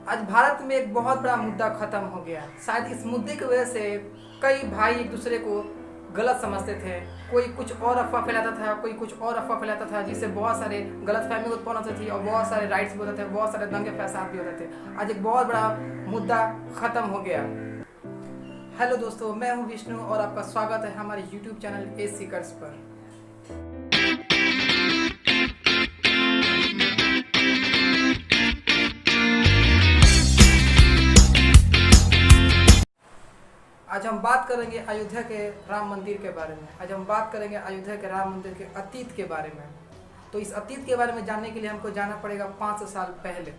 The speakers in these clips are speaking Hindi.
आज भारत में एक बहुत बड़ा मुद्दा खत्म हो गया। शायद इस मुद्दे की वजह से कई भाई एक दूसरे को गलत समझते थे। कोई कुछ और अफवाह फैलाता था, कोई कुछ और अफवाह फैलाता था, जिससे बहुत सारे गलतफहमी उत्पन्न होती थी और बहुत सारे राइट्स भी होते थे, बहुत सारे दंगे फसाद भी होते थे। आज एक बहुत बड़ा मुद्दा खत्म हो गया। हेलो दोस्तों, मैं हूं विष्णु और आपका स्वागत है हमारे YouTube चैनल ए सीकर्स पर। आज हम बात करेंगे अयोध्या के राम मंदिर के बारे में। आज हम बात करेंगे अयोध्या के राम मंदिर के अतीत के बारे में। तो इस अतीत के बारे में जानने के लिए हमको जाना पड़ेगा 500 साल पहले।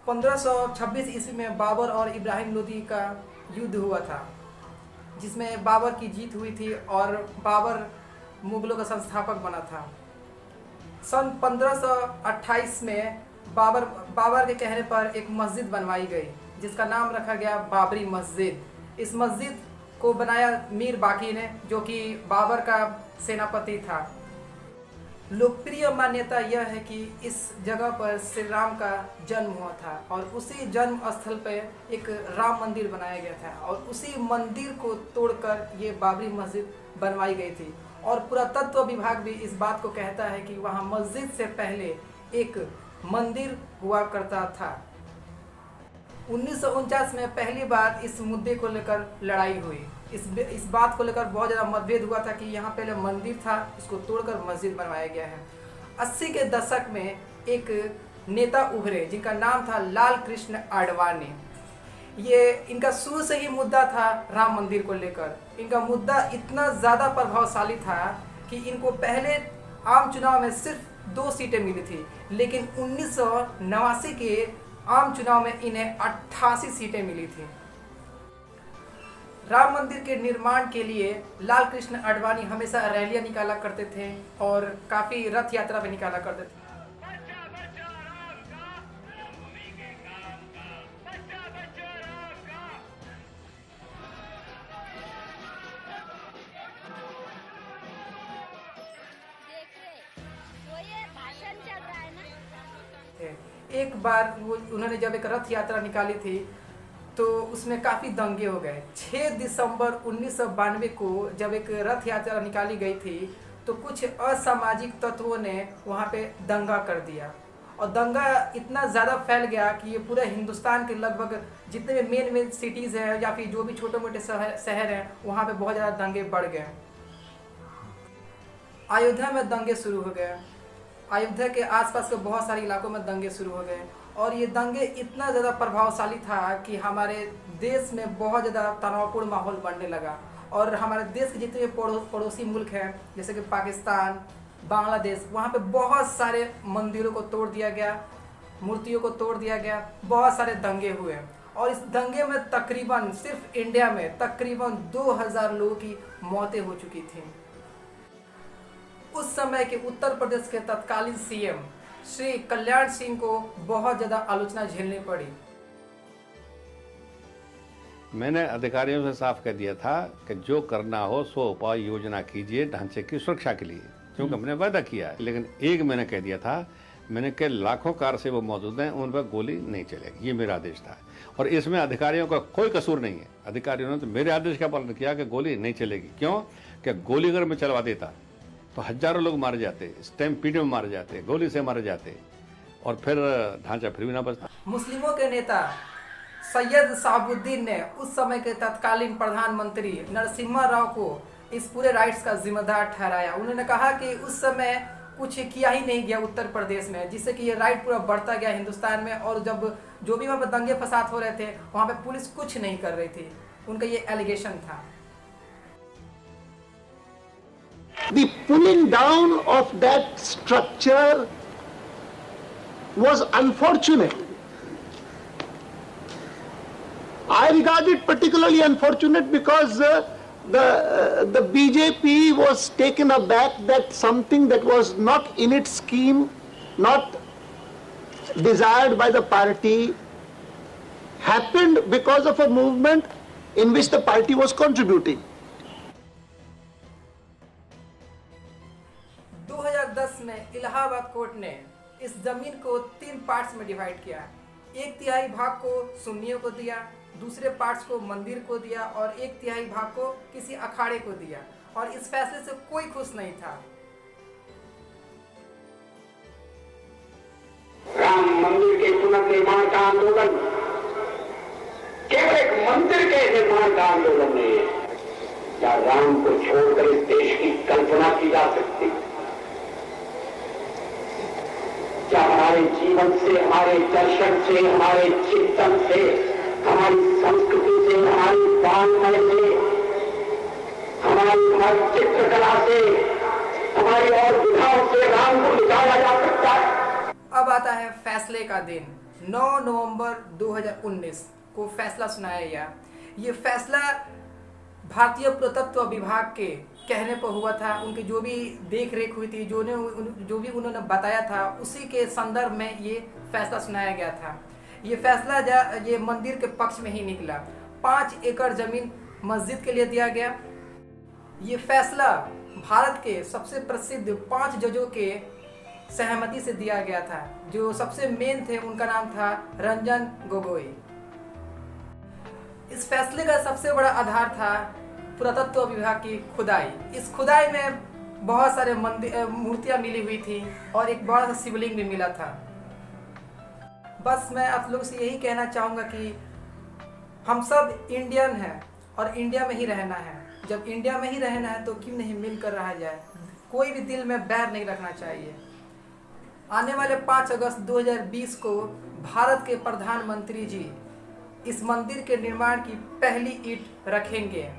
1526 ईस्वी में बाबर और इब्राहिम लोदी का युद्ध हुआ था, जिसमें बाबर की जीत हुई थी और बाबर मुगलों का संस्थापक बना था। सन 1528 में बाबर के कहने पर एक मस्जिद बनवाई गई, जिसका नाम रखा गया बाबरी मस्जिद। इस मस्जिद को बनाया मीर बाकी ने, जो कि बाबर का सेनापति था। लोकप्रिय मान्यता यह है कि इस जगह पर श्री राम का जन्म हुआ था और उसी जन्म स्थल पर एक राम मंदिर बनाया गया था और उसी मंदिर को तोड़कर ये बाबरी मस्जिद बनवाई गई थी। और पुरातत्व विभाग भी इस बात को कहता है कि वहाँ मस्जिद से पहले एक मंदिर हुआ करता था। 1949 में पहली बार इस मुद्दे को लेकर लड़ाई हुई। इस बात को लेकर बहुत ज़्यादा मतभेद हुआ था कि यहाँ पहले मंदिर था, इसको तोड़कर मस्जिद बनवाया गया है। 80 के दशक में एक नेता उभरे जिनका नाम था लाल कृष्ण आडवाणी। ये इनका शुरू से ही मुद्दा था राम मंदिर को लेकर। इनका मुद्दा इतना ज़्यादा प्रभावशाली था कि इनको पहले आम चुनाव में सिर्फ 2 सीटें मिली थी, लेकिन 1989 के आम चुनाव में इन्हें 88 सीटें मिली थी। राम मंदिर के निर्माण के लिए लाल कृष्ण आडवाणी हमेशा रैलियां निकाला करते थे और काफ़ी रथ यात्रा भी निकाला करते थे। एक बार उन्होंने जब एक रथ यात्रा निकाली थी तो उसमें काफ़ी दंगे हो गए। 6 दिसंबर 1992 को जब एक रथ यात्रा निकाली गई थी तो कुछ असामाजिक तत्वों ने वहाँ पे दंगा कर दिया और दंगा इतना ज़्यादा फैल गया कि ये पूरे हिंदुस्तान के लगभग जितने भी मेन सिटीज़ हैं या फिर जो भी छोटे मोटे शहर हैं वहाँ पे बहुत ज़्यादा दंगे बढ़ गए। अयोध्या में दंगे शुरू हो गए। अयोध्या के आसपास के बहुत सारे इलाकों में दंगे शुरू हो गए और ये दंगे इतना ज़्यादा प्रभावशाली था कि हमारे देश में बहुत ज़्यादा तनावपूर्ण माहौल बनने लगा। और हमारे देश के जितने भी पड़ोसी मुल्क हैं जैसे कि पाकिस्तान, बांग्लादेश, वहाँ पे बहुत सारे मंदिरों को तोड़ दिया गया, मूर्तियों को तोड़ दिया गया, बहुत सारे दंगे हुए। और इस दंगे में तकरीबन सिर्फ इंडिया में तकरीबन 2000 लोगों की मौतें हो चुकी थी। उस समय के उत्तर प्रदेश के तत्कालीन सीएम श्री कल्याण सिंह को बहुत ज़्यादा आलोचना झेलनी पड़ी। मैंने अधिकारियों से साफ कह दिया था कि जो करना हो सो उपाय योजना कीजिए ढांचे की सुरक्षा के लिए, क्योंकि हमने वादा किया है। लेकिन एक मैंने कह दिया था, मैंने कहा लाखों कार से वो मौजूद हैं, उन पर गोली नहीं चलेगी, ये मेरा आदेश था। और इसमें अधिकारियों का कोई कसूर नहीं है। अधिकारियों ने तो मेरे आदेश का पालन किया कि गोली नहीं चलेगी। क्यों? कि गोली अगर मैं चलवा देता तो हजारों लोग मारे जाते, स्टैम्पीड में मारे जाते, गोली से मारे जाते और फिर ढांचा फिर भी ना बचता। मुस्लिमों के नेता सैयद शहाबुद्दीन ने उस समय के तत्कालीन प्रधानमंत्री नरसिम्हा राव को इस पूरे राइट्स का जिम्मेदार ठहराया। उन्होंने कहा कि उस समय कुछ किया ही नहीं गया उत्तर प्रदेश में, जिससे कि ये राइट पूरा बढ़ता गया हिंदुस्तान में। और जब जो भी वहाँ पर दंगे फसाद हो रहे थे वहाँ पे पुलिस कुछ नहीं कर रही थी। उनका ये एलिगेशन था। The pulling down of that structure was unfortunate. I regard it particularly unfortunate because the BJP was taken aback that something that was not in its scheme, not desired by the party, happened because of a movement in which the party was contributing. 2010 में इलाहाबाद कोर्ट ने इस जमीन को 3 पार्ट्स में डिवाइड किया। 1/3 भाग को सुन्नियों को दिया, दूसरे पार्ट्स को मंदिर को दिया और 1/3 भाग को किसी अखाड़े को दिया। और इस फैसले से कोई खुश नहीं था। राम मंदिर के पुनर्निर्माण का आंदोलन केवल एक मंदिर के निर्माण का आंदोलन नहीं है। क्या राम को छोड़कर इस देश की कल्पना की जा सकती? क्या हमारे जीवन से, हमारे दर्शन से, हमारे चिंतन से, हमारी संस्कृति से, हमारी वाङ्मय से, हमारी चित्रकला से, हमारी और विधाओं से राम को मिटाया जा सकता है? अब आता है फैसले का दिन। 9 नवंबर 2019 को फैसला सुनाया गया। ये फैसला भारतीय पुरातत्व विभाग के कहने पर हुआ था। उनकी जो भी देख रेख हुई थी, जो भी उन्होंने बताया था, उसी के संदर्भ में ये फैसला सुनाया गया था। ये फैसला ये मंदिर के पक्ष में ही निकला। 5 एकड़ जमीन मस्जिद के लिए दिया गया। ये फैसला भारत के सबसे प्रसिद्ध 5 जजों के सहमति से दिया गया था। जो सबसे मेन थे उनका नाम था रंजन गोगोई। इस फैसले का सबसे बड़ा आधार था पुरातत्व विभाग की खुदाई। इस खुदाई में बहुत सारे मूर्तियां मिली हुई थी और एक बड़ा सा शिवलिंग भी मिला था। बस मैं आप लोगों से यही कहना चाहूँगा कि हम सब इंडियन हैं और इंडिया में ही रहना है। जब इंडिया में ही रहना है तो क्यों नहीं मिलकर रहा जाए। कोई भी दिल में बैर नहीं रखना चाहिए। आने वाले 5 अगस्त 2020 को भारत के प्रधानमंत्री जी इस मंदिर के निर्माण की पहली ईंट रखेंगे।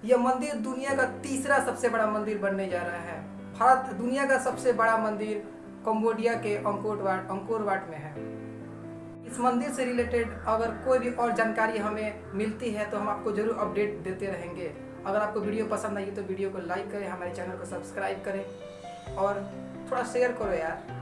यह मंदिर दुनिया का 3रा सबसे बड़ा मंदिर बनने जा रहा है। दुनिया का सबसे बड़ा मंदिर कंबोडिया के अंकोर वाट में है। इस मंदिर से रिलेटेड अगर कोई भी और जानकारी हमें मिलती है तो हम आपको जरूर अपडेट देते रहेंगे। अगर आपको वीडियो पसंद आई तो वीडियो को लाइक करें, हमारे चैनल को सब्सक्राइब करें और थोड़ा शेयर करो यार।